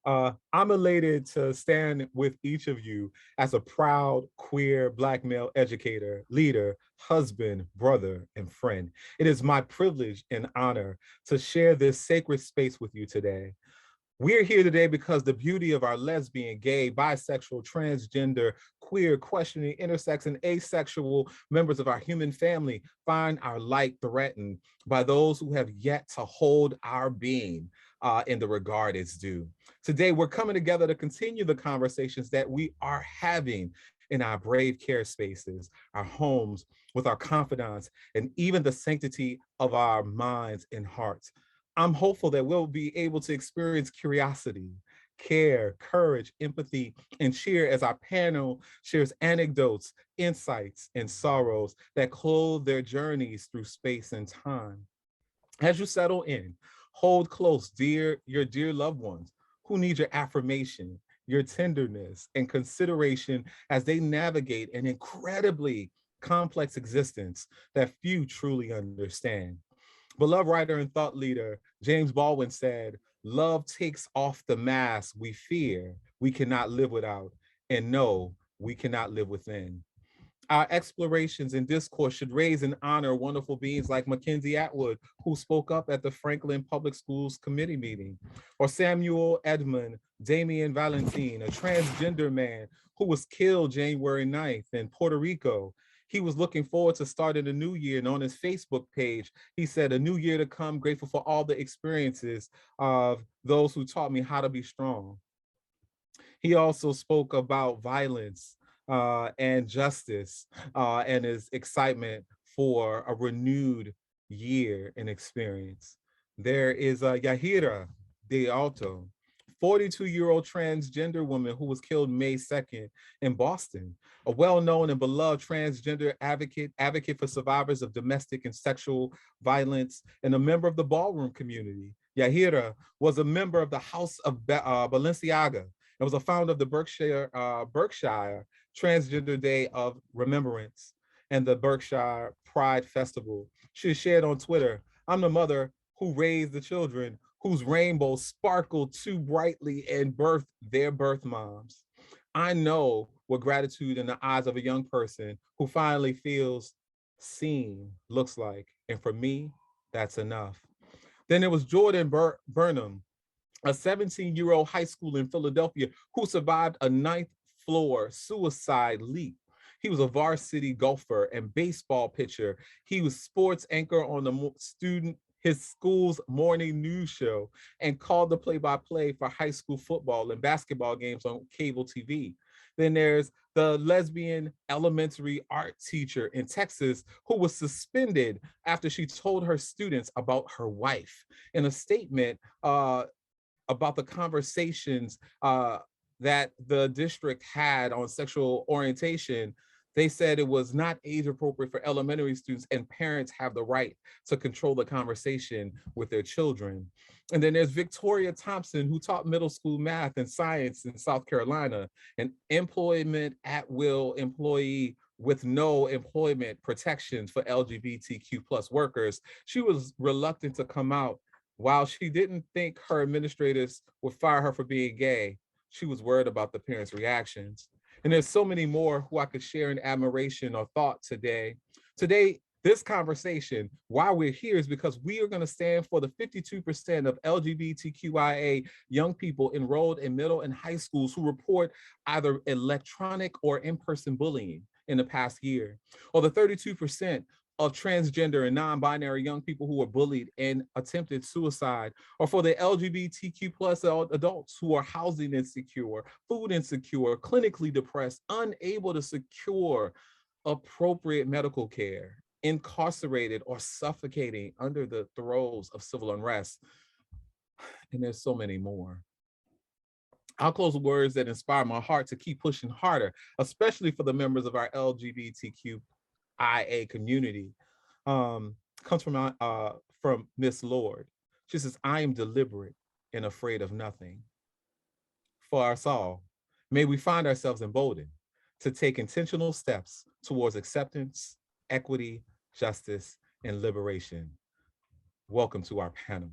I'm elated to stand with each of you as a proud, queer, Black male educator, leader, husband, brother, and friend. It is my privilege and honor to share this sacred space with you today. We're here today because the beauty of our lesbian, gay, bisexual, transgender, queer, questioning, intersex, and asexual members of our human family find our light threatened by those who have yet to hold our being in the regard it's due. Today, we're coming together to continue the conversations that we are having in our brave care spaces, our homes, with our confidants, and even the sanctity of our minds and hearts. I'm hopeful that we'll be able to experience curiosity, care, courage, empathy, and cheer as our panel shares anecdotes, insights, and sorrows that clothe their journeys through space and time. As you settle in, hold close your dear loved ones who need your affirmation, your tenderness, and consideration as they navigate an incredibly complex existence that few truly understand. Beloved writer and thought leader James Baldwin said, "Love takes off the mask we fear we cannot live without, and no, we cannot live within." Our explorations and discourse should raise and honor wonderful beings like Mackenzie Atwood, who spoke up at the Franklin Public Schools committee meeting, or Samuel Edmund Damian Valentine, a transgender man who was killed January 9th in Puerto Rico. He was looking forward to starting a new year, and on his Facebook page, he said, "A new year to come, grateful for all the experiences of those who taught me how to be strong." He also spoke about violence and justice and his excitement for a renewed year and experience. There is Yahira De Alto, 42-year-old transgender woman who was killed May 2nd in Boston, a well-known and beloved transgender advocate for survivors of domestic and sexual violence, and a member of the ballroom community. Yahira was a member of the House of Balenciaga and was a founder of the Berkshire Transgender Day of Remembrance and the Berkshire Pride Festival. She shared on Twitter, "I'm the mother who raised the children whose rainbows sparkled too brightly and birthed their birth moms. I know what gratitude in the eyes of a young person who finally feels seen looks like. And for me, that's enough." Then there was Jordan Burnham, a 17-year-old high school in Philadelphia who survived a ninth floor suicide leap. He was a varsity golfer and baseball pitcher. He was sports anchor on his school's morning news show and called the play-by-play for high school football and basketball games on cable TV. Then there's the lesbian elementary art teacher in Texas who was suspended after she told her students about her wife. In a statement, about the conversations that the district had on sexual orientation, they said it was not age appropriate for elementary students and parents have the right to control the conversation with their children. And then there's Victoria Thompson, who taught middle school math and science in South Carolina, an employment at will employee with no employment protections for LGBTQ plus workers. She was reluctant to come out. While she didn't think her administrators would fire her for being gay, she was worried about the parents' reactions. And there's so many more who I could share in admiration or thought today. Today, this conversation, why we're here, is because we are going to stand for the 52% of LGBTQIA young people enrolled in middle and high schools who report either electronic or in-person bullying in the past year, or the 32% of transgender and non-binary young people who were bullied and attempted suicide, or for the LGBTQ plus adults who are housing insecure, food insecure, clinically depressed, unable to secure appropriate medical care, incarcerated or suffocating under the throes of civil unrest. And there's so many more. I'll close with words that inspire my heart to keep pushing harder, especially for the members of our LGBTQIA community. Comes from Miss Lord. She says, "I am deliberate and afraid of nothing." For us all, may we find ourselves emboldened to take intentional steps towards acceptance, equity, justice, and liberation. Welcome to our panel.